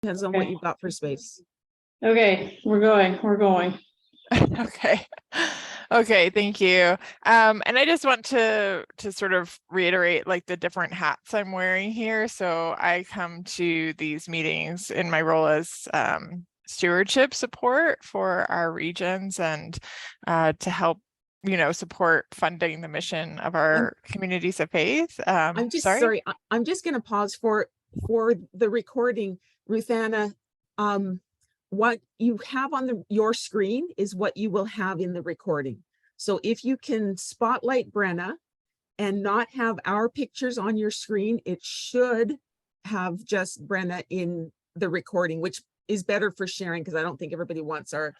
Depends on what you've got for space. Okay, we're going. Okay. Okay, thank you. And I just want to sort of reiterate like the different hats I'm wearing here. So I come to these meetings in my role as stewardship support for our regions and to help, support funding the mission of our communities of faith. I'm just sorry. I'm just going to pause for the recording, Ruth Anna. What you have on your screen is what you will have in the recording. So if you can spotlight Brenna and not have our pictures on your screen, it should have just Brenna in the recording, which is better for sharing because I don't think everybody wants our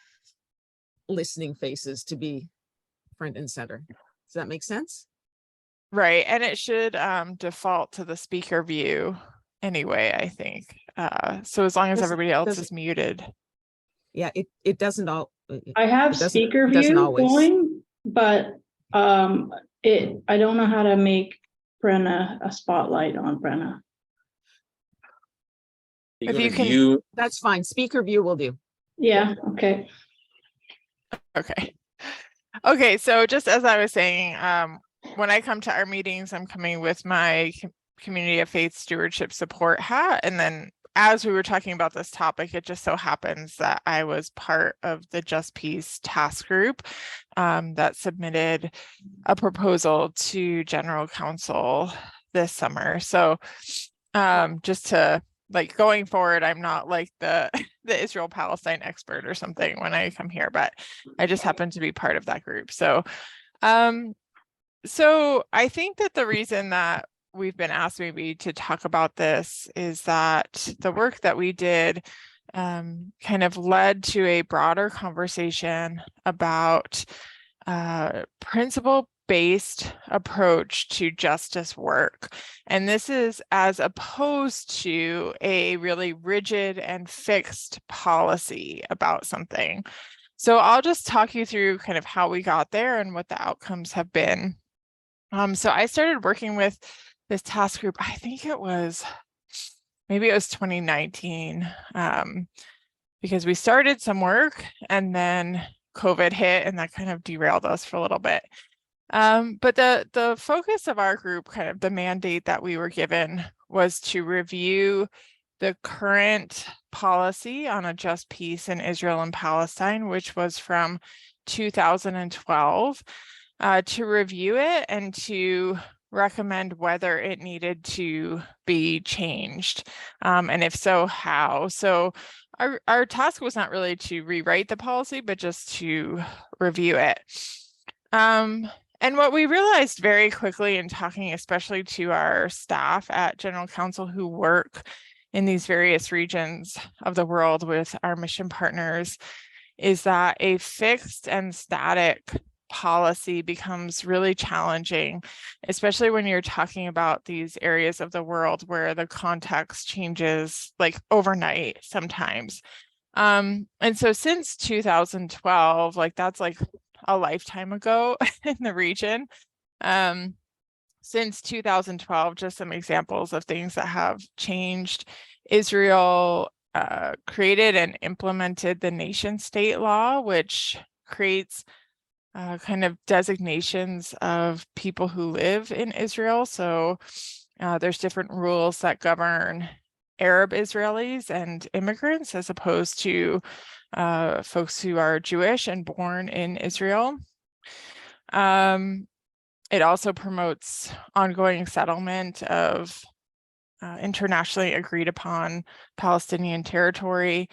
listening faces to be front and center. Does that make sense? Right. And it should default to the speaker view anyway, I think. So as long as everybody else is muted. Yeah, it doesn't all. I have speaker view going, but I don't know how to make Brenna a spotlight on Brenna. If you can, that's fine. Speaker view will do. Yeah. Okay. Okay. So just as I was saying, when I come to our meetings, I'm coming with my community of faith stewardship support hat. And then as we were talking about this topic, it just so happens that I was part of the Just Peace task group that submitted a proposal to General Council this summer. So just to going forward, I'm not like the Israel-Palestine expert or something when I come here, but I just happen to be part of that group. So so I think that the reason that we've been asked maybe to talk about this is that the work that we did kind of led to a broader conversation about principle-based approach to justice work. And this is as opposed to a really rigid and fixed policy about something. So I'll just talk you through kind of how we got there and what the outcomes have been. So I started working with this task group, I think maybe it was 2019, because we started some work and then COVID hit and that kind of derailed us for a little bit. But the focus of our group, kind of the mandate that we were given, was to review the current policy on a just peace in Israel and Palestine, which was from 2012, to review it and to recommend whether it needed to be changed, and if so, how. So our task was not really to rewrite the policy, but just to review it. And what we realized very quickly in talking, especially to our staff at General Council who work in these various regions of the world with our mission partners, is that a fixed and static policy becomes really challenging, especially when you're talking about these areas of the world where the context changes like overnight sometimes. And so since 2012, like that's like a lifetime ago in the region. Since 2012, just some examples of things that have changed. Israel created and implemented the nation state law, which creates kind of designations of people who live in Israel. So there's different rules that govern Arab Israelis and immigrants as opposed to folks who are Jewish and born in Israel. It also promotes ongoing settlement of internationally agreed upon Palestinian territory.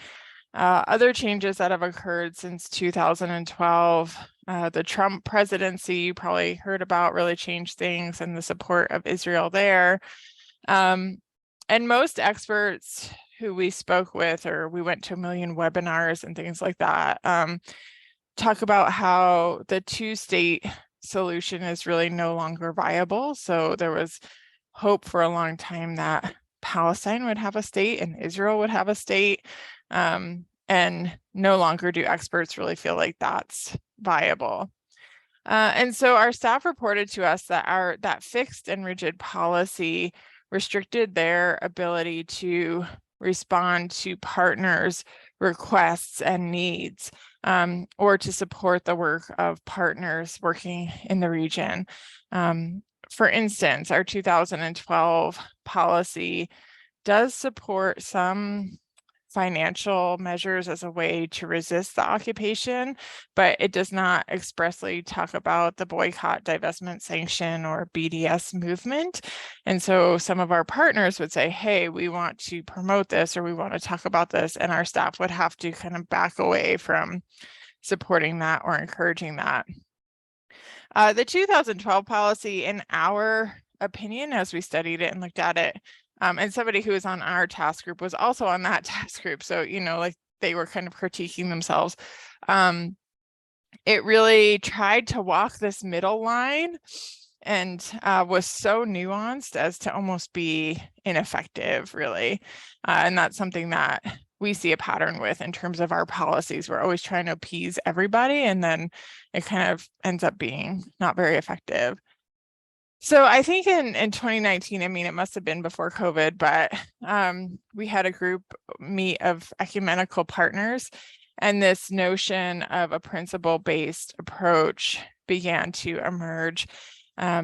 Other changes that have occurred since 2012, the Trump presidency, you probably heard about, really changed things and the support of Israel there. And most experts who we spoke with, or we went to a million webinars and things like that, talk about how the two-state solution is really no longer viable. So there was hope for a long time that Palestine would have a state and Israel would have a state. And no longer do experts really feel like that's viable. And so our staff reported to us that that fixed and rigid policy restricted their ability to respond to partners' requests and needs, or to support the work of partners working in the region. For instance, our 2012 policy does support some financial measures as a way to resist the occupation, but it does not expressly talk about the boycott, divestment, sanction, or BDS movement. And so some of our partners would say, hey, we want to promote this, or we want to talk about this, and our staff would have to kind of back away from supporting that or encouraging that. The 2012 policy, in our opinion, as we studied it and looked at it, and somebody who was on our task group was also on that task group. So, you know, like they were kind of critiquing themselves. It really tried to walk this middle line and was so nuanced as to almost be ineffective, really. And that's something that we see a pattern with in terms of our policies. We're always trying to appease everybody, and then it kind of ends up being not very effective. So I think in 2019, I mean, it must have been before COVID, but we had a group meet of ecumenical partners, and this notion of a principle-based approach began to emerge.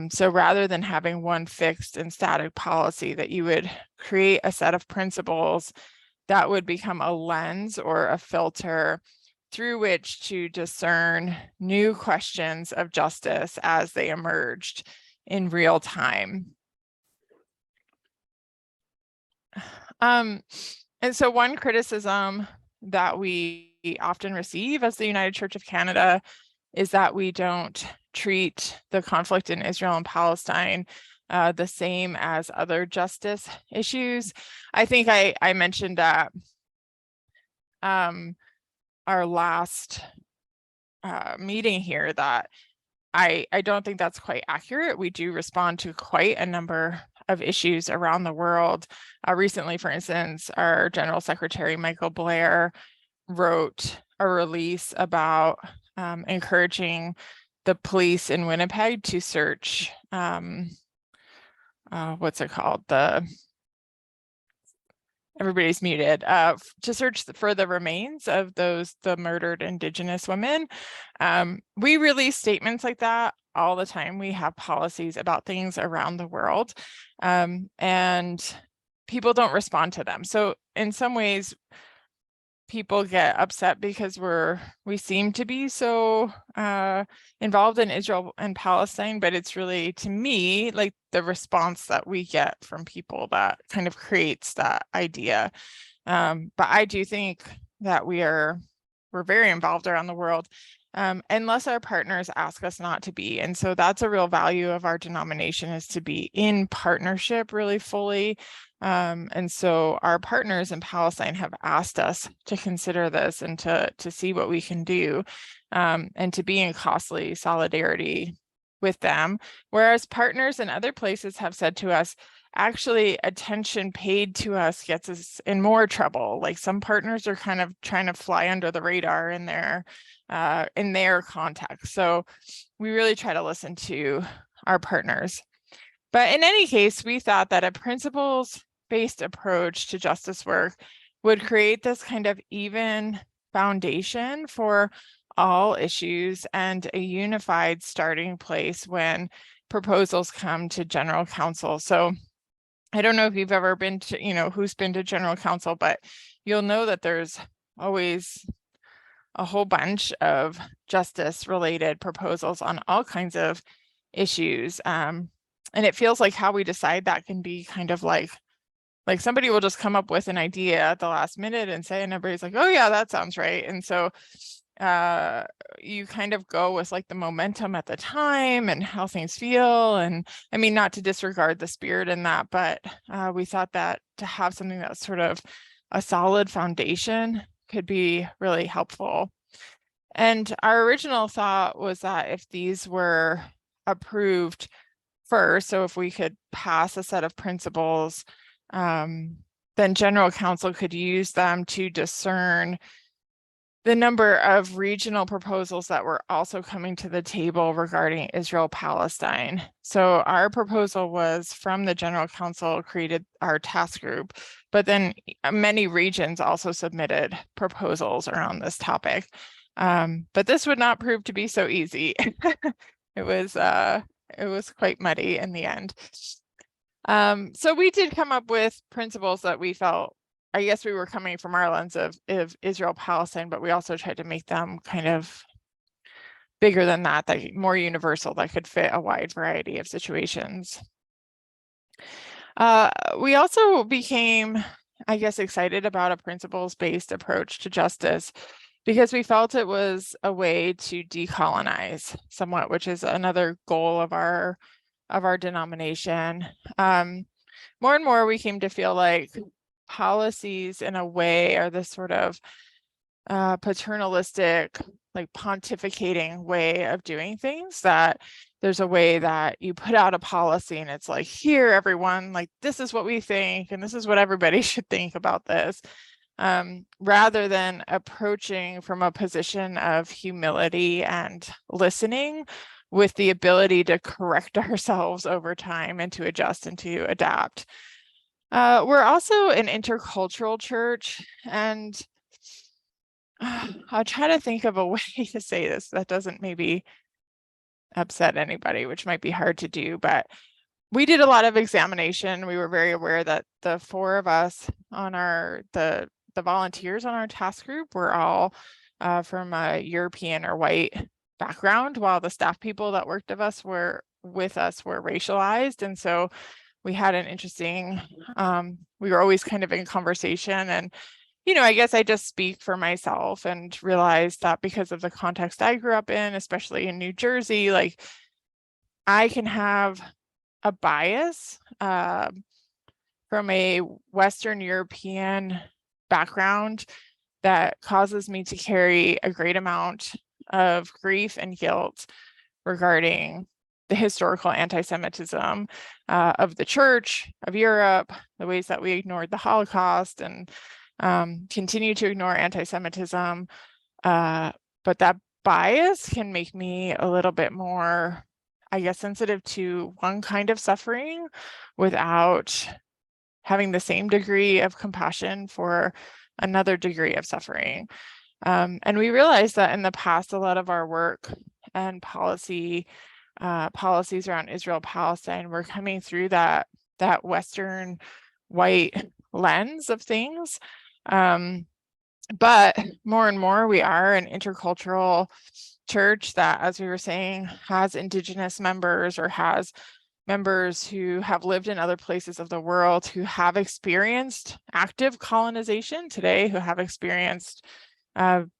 So rather than having one fixed and static policy, that you would create a set of principles that would become a lens or a filter through which to discern new questions of justice as they emerged in real time. And so one criticism that we often receive as the United Church of Canada is that we don't treat the conflict in Israel and Palestine the same as other justice issues. I think I mentioned that our last meeting here that I don't think that's quite accurate. We do respond to quite a number of issues around the world. Recently, for instance, our General Secretary, Michael Blair, wrote a release about encouraging the police in Winnipeg to search, what's it called? Everybody's muted, to search for the remains of the murdered Indigenous women. We release statements like that all the time. We have policies about things around the world, and people don't respond to them. So in some ways, people get upset because we seem to be so involved in Israel and Palestine, but it's really, to me, like the response that we get from people that kind of creates that idea. But I do think that we're very involved around the world, unless our partners ask us not to be. And so that's a real value of our denomination, is to be in partnership really fully. And so our partners in Palestine have asked us to consider this and to see what we can do, and to be in costly solidarity with them. Whereas partners in other places have said to us, actually, attention paid to us gets us in more trouble. Like some partners are kind of trying to fly under the radar in their context. So we really try to listen to our partners. But in any case, we thought that a principles-based approach to justice work would create this kind of even foundation for all issues and a unified starting place when proposals come to General Council. So I don't know if you've ever been to, who's been to General Council, but you'll know that there's always a whole bunch of justice-related proposals on all kinds of issues. And it feels like how we decide that can be kind of like somebody will just come up with an idea at the last minute and say, and everybody's like, oh yeah, that sounds right. And so you kind of go with like the momentum at the time and how things feel. And I mean, not to disregard the spirit in that, but we thought that to have something that's sort of a solid foundation could be really helpful. And our original thought was that if these were approved first, so if we could pass a set of principles, then General Council could use them to discern the number of regional proposals that were also coming to the table regarding Israel-Palestine. So our proposal was from the General Council, created our task group, but then many regions also submitted proposals around this topic. But this would not prove to be so easy. It was quite muddy in the end. So we did come up with principles that we felt, I guess we were coming from our lens of Israel-Palestine, but we also tried to make them kind of bigger than that, more universal, that could fit a wide variety of situations. We also became, I guess, excited about a principles-based approach to justice because we felt it was a way to decolonize somewhat, which is another goal of our denomination. More and more we came to feel like policies in a way are this sort of paternalistic, like pontificating way of doing things, that there's a way that you put out a policy and it's like, here, everyone, like, this is what we think, and this is what everybody should think about this, rather than approaching from a position of humility and listening with the ability to correct ourselves over time and to adjust and to adapt. We're also an intercultural church, and I'll try to think of a way to say this that doesn't maybe upset anybody, which might be hard to do, but we did a lot of examination. We were very aware that the four of us on the volunteers on our task group were all from a European or white background, while the staff people that worked with us were racialized. And so we had an interesting, we were always kind of in conversation. And, you know, I guess I just speak for myself and realized that because of the context I grew up in, especially in New Jersey, like, I can have a bias from a Western European background that causes me to carry a great amount of grief and guilt regarding the historical anti-Semitism of the church, of Europe, the ways that we ignored the Holocaust and continue to ignore anti-Semitism. But that bias can make me a little bit more, I guess, sensitive to one kind of suffering without having the same degree of compassion for another degree of suffering. And we realized that in the past, a lot of our work and policies around Israel-Palestine were coming through that Western white lens of things. But more and more, we are an intercultural church that, as we were saying, has Indigenous members or has members who have lived in other places of the world, who have experienced active colonization today, who have experienced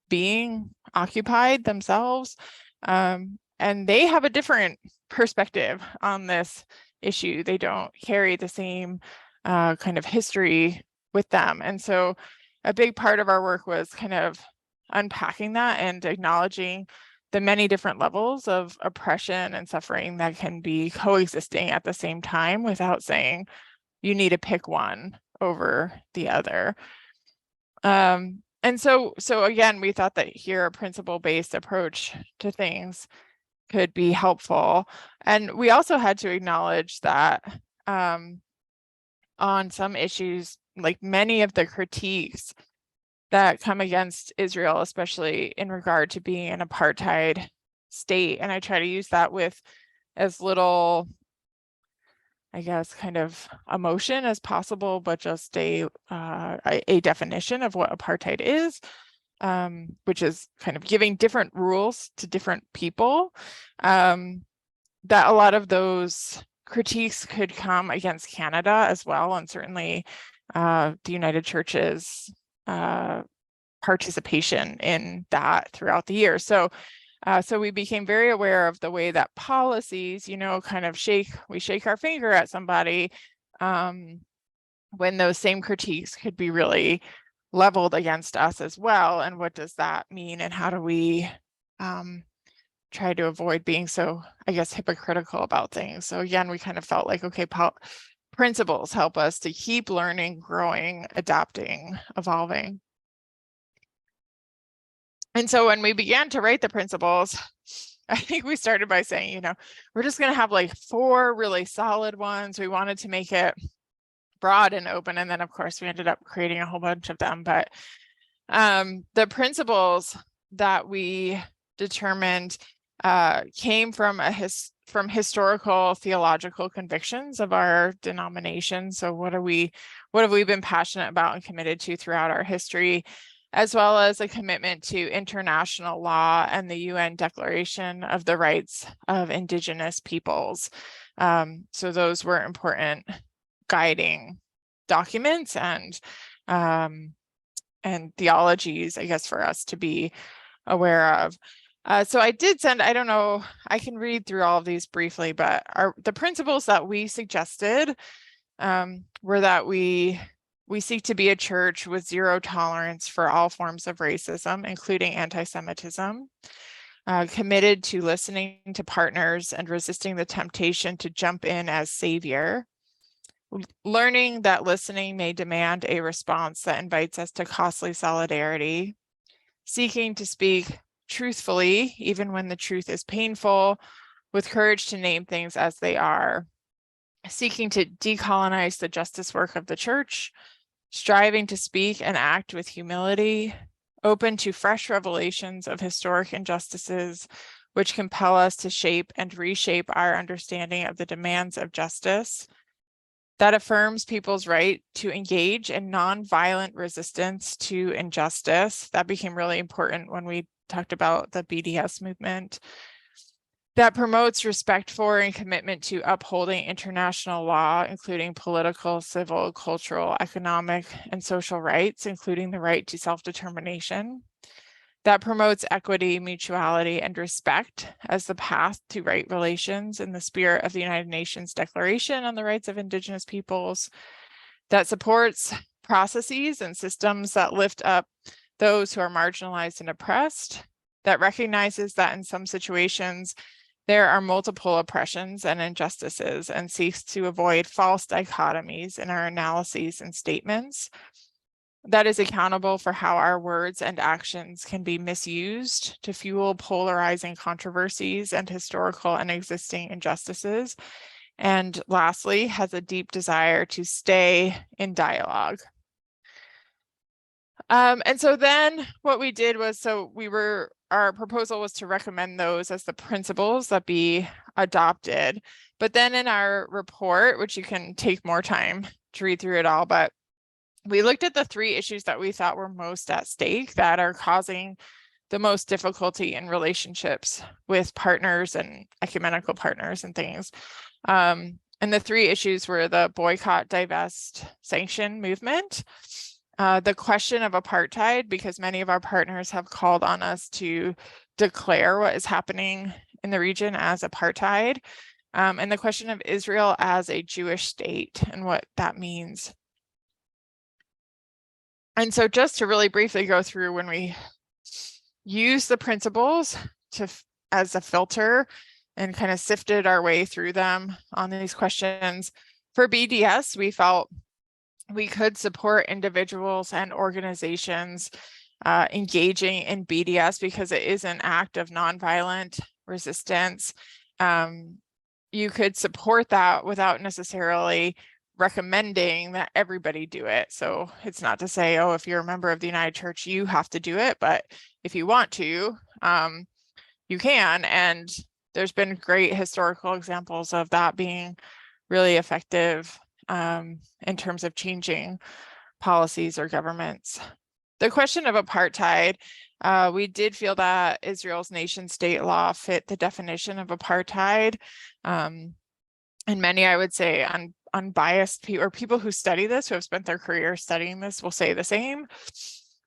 being occupied themselves. And they have a different perspective on this issue. They don't carry the same kind of history with them. And so a big part of our work was kind of unpacking that and acknowledging the many different levels of oppression and suffering that can be coexisting at the same time without saying you need to pick one over the other. And so again, we thought that here a principle-based approach to things could be helpful. And we also had to acknowledge that on some issues, like many of the critiques that come against Israel, especially in regard to being an apartheid state, and I try to use that with as little, I guess, kind of emotion as possible, but just a definition of what apartheid is, which is kind of giving different rules to different people, that a lot of those critiques could come against Canada as well, and certainly the United Church's participation in that throughout the year. So we became very aware of the way that policies, you know, kind of we shake our finger at somebody when those same critiques could be really leveled against us as well. And what does that mean? And how do we try to avoid being so, I guess, hypocritical about things? So again, we kind of felt like, okay, principles help us to keep learning, growing, adapting, evolving. And so when we began to write the principles, I think we started by saying, you know, we're just going to have like 4 really solid ones. We wanted to make it broad and open. And then, of course, we ended up creating a whole bunch of them. But the principles that we determined came from from historical theological convictions of our denomination. So what have we been passionate about and committed to throughout our history, as well as a commitment to international law and the UN Declaration of the Rights of Indigenous Peoples. So those were important guiding documents and theologies, I guess, for us to be aware of. So I did send, I don't know, I can read through all of these briefly, but the principles that we suggested were that we seek to be a church with zero tolerance for all forms of racism, including anti-Semitism, committed to listening to partners and resisting the temptation to jump in as savior, learning that listening may demand a response that invites us to costly solidarity, seeking to speak truthfully, even when the truth is painful, with courage to name things as they are, seeking to decolonize the justice work of the church, striving to speak and act with humility, open to fresh revelations of historic injustices, which compel us to shape and reshape our understanding of the demands of justice, that affirms people's right to engage in nonviolent resistance to injustice. That became really important when we talked about the BDS movement. That promotes respect for and commitment to upholding international law, including political, civil, cultural, economic, and social rights, including the right to self-determination. That promotes equity, mutuality, and respect as the path to right relations in the spirit of the United Nations Declaration on the Rights of Indigenous Peoples. That supports processes and systems that lift up those who are marginalized and oppressed. That recognizes that in some situations, there are multiple oppressions and injustices and seeks to avoid false dichotomies in our analyses and statements. That is accountable for how our words and actions can be misused to fuel polarizing controversies and historical and existing injustices. And lastly, has a deep desire to stay in dialogue. And so then what we did was, our proposal was to recommend those as the principles that be adopted. But then in our report, which you can take more time to read through it all, but we looked at the 3 issues that we thought were most at stake that are causing the most difficulty in relationships with partners and ecumenical partners and things. And the 3 issues were the boycott, divest, sanction movement, the question of apartheid, because many of our partners have called on us to declare what is happening in the region as apartheid, and the question of Israel as a Jewish state and what that means. And so just to really briefly go through, when we use the principles as a filter and kind of sifted our way through them on these questions, for BDS, we felt we could support individuals and organizations engaging in BDS because it is an act of nonviolent resistance. You could support that without necessarily recommending that everybody do it. So it's not to say, oh, if you're a member of the United Church, you have to do it, but if you want to, you can. And there's been great historical examples of that being really effective in terms of changing policies or governments. The question of apartheid, we did feel that Israel's nation state law fit the definition of apartheid. And many, I would say, unbiased people or people who study this, who have spent their career studying this, will say the same.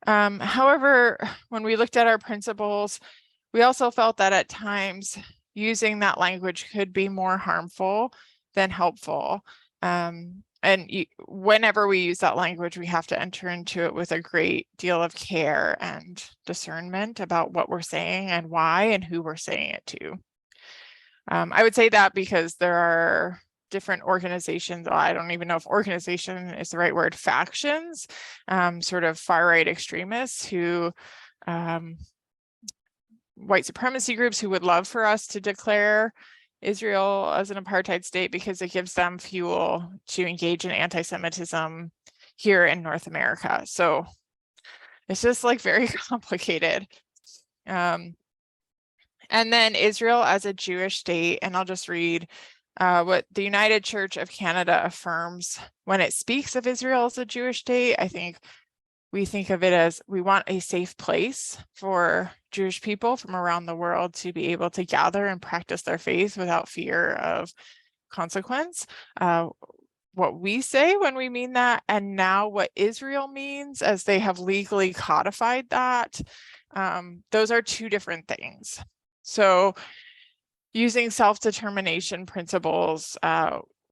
However, when we looked at our principles, we also felt that at times using that language could be more harmful than helpful. Whenever we use that language, we have to enter into it with a great deal of care and discernment about what we're saying and why and who we're saying it to. I would say that because there are different organizations, I don't even know if organization is the right word, factions, sort of far-right extremists who white supremacy groups who would love for us to declare Israel as an apartheid state because it gives them fuel to engage in anti-Semitism here in North America. So it's just like very complicated. And then Israel as a Jewish state, and I'll just read what the United Church of Canada affirms when it speaks of Israel as a Jewish state. I think we think of it as we want a safe place for Jewish people from around the world to be able to gather and practice their faith without fear of consequence. What we say when we mean that, and now what Israel means as they have legally codified that, those are two different things. So using self-determination principles,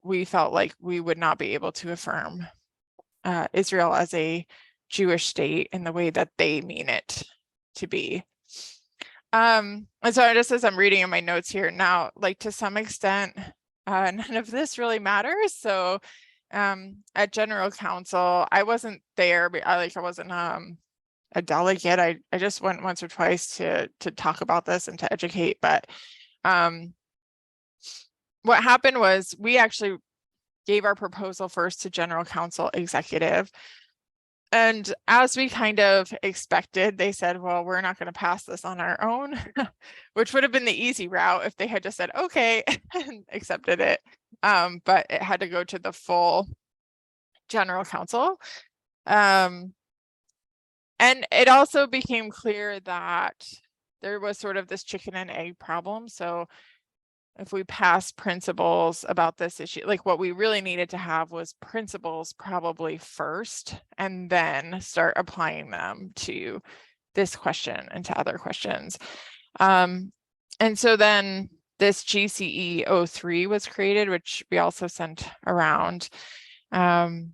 we felt like we would not be able to affirm Israel as a Jewish state in the way that they mean it to be. And so just as I'm reading in my notes here now, like to some extent, none of this really matters. So at General Council, I wasn't there, but I wasn't a delegate. I just went once or twice to talk about this and to educate. But what happened was we actually gave our proposal first to General Council executive. And as we kind of expected, they said, well, we're not going to pass this on our own, which would have been the easy route if they had just said, okay, and accepted it. But it had to go to the full General Council. And it also became clear that there was sort of this chicken and egg problem. So if we pass principles about this issue, like what we really needed to have was principles probably first, and then start applying them to this question and to other questions. And so then this GCE 03 was created, which we also sent around. And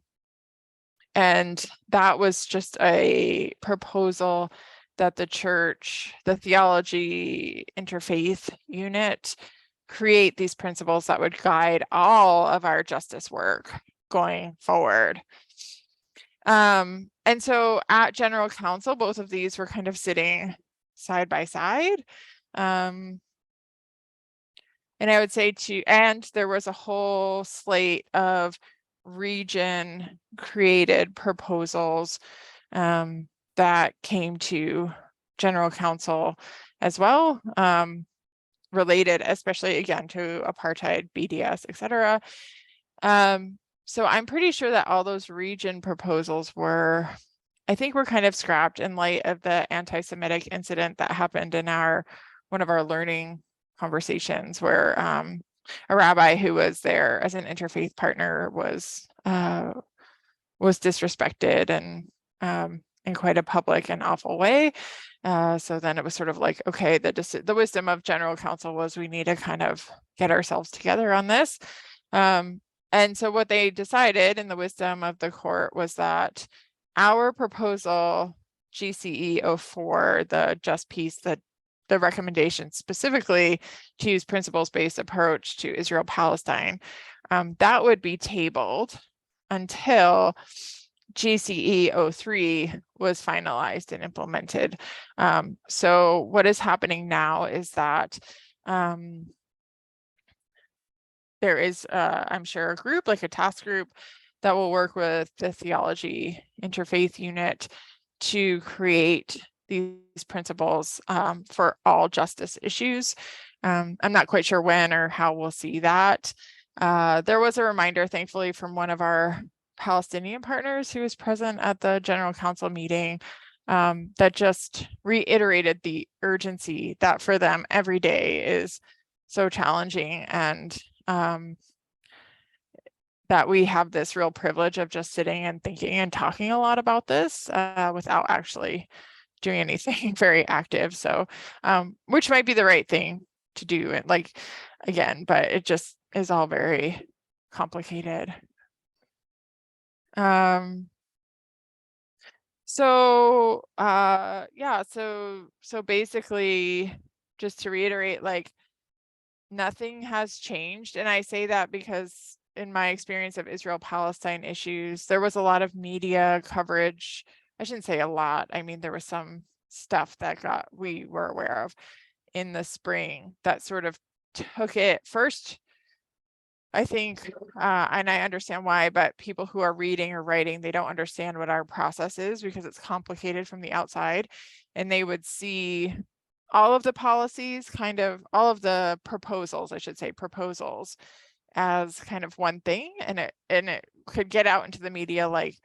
that was just a proposal that the church, the theology interfaith unit, create these principles that would guide all of our justice work going forward. And so at General Council, both of these were kind of sitting side by side. And I would say and there was a whole slate of region created proposals that came to General Council as well. Related, especially again to apartheid, BDS, etc. So I'm pretty sure that all those region proposals were kind of scrapped in light of the anti-Semitic incident that happened in one of our learning conversations, where a rabbi who was there as an interfaith partner was disrespected and in quite a public and awful way. So then it was sort of like, okay, the wisdom of General Council was we need to kind of get ourselves together on this. And so what they decided in the wisdom of the court was that our proposal, GCE 04, the just peace, the recommendation specifically to use principles-based approach to Israel-Palestine, that would be tabled until GCE 03 was finalized and implemented. So what is happening now is that there is, I'm sure, a group, like a task group, that will work with the theology interfaith unit to create these principles for all justice issues. I'm not quite sure when or how we'll see that. There was a reminder, thankfully, from one of our Palestinian partners who was present at the General Council meeting that just reiterated the urgency that for them every day is so challenging, and that we have this real privilege of just sitting and thinking and talking a lot about this without actually doing anything very active. So which might be the right thing to do, and like, again, but it just is all very complicated. So basically, just to reiterate, like, nothing has changed. And I say that because in my experience of Israel-Palestine issues, there was a lot of media coverage. I shouldn't say a lot. I mean, there was some stuff that we were aware of in the spring that sort of took it first. I think, and I understand why, but people who are reading or writing, they don't understand what our process is because it's complicated from the outside, and they would see all of the policies, kind of all of the proposals, I should say proposals, as kind of one thing, and it could get out into the media like,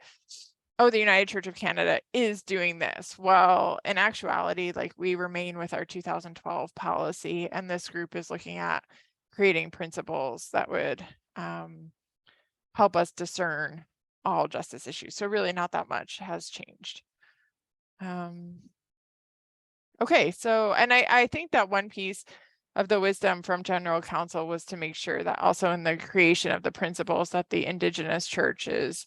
oh, the United Church of Canada is doing this. Well, in actuality, like we remain with our 2012 policy, and this group is looking at creating principles that would help us discern all justice issues. So really not that much has changed. Okay, so, and I think that one piece of the wisdom from General Counsel was to make sure that also in the creation of the principles that the Indigenous church is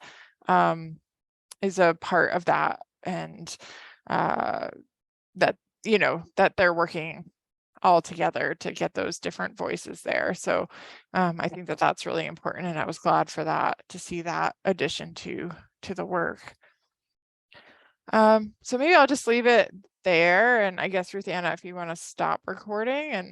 a part of that, and that, you know, that they're working all together to get those different voices there. So I think that that's really important, and I was glad for that, to see that addition to the work. So maybe I'll just leave it there, and I guess Ruth Anna, if you want to stop recording and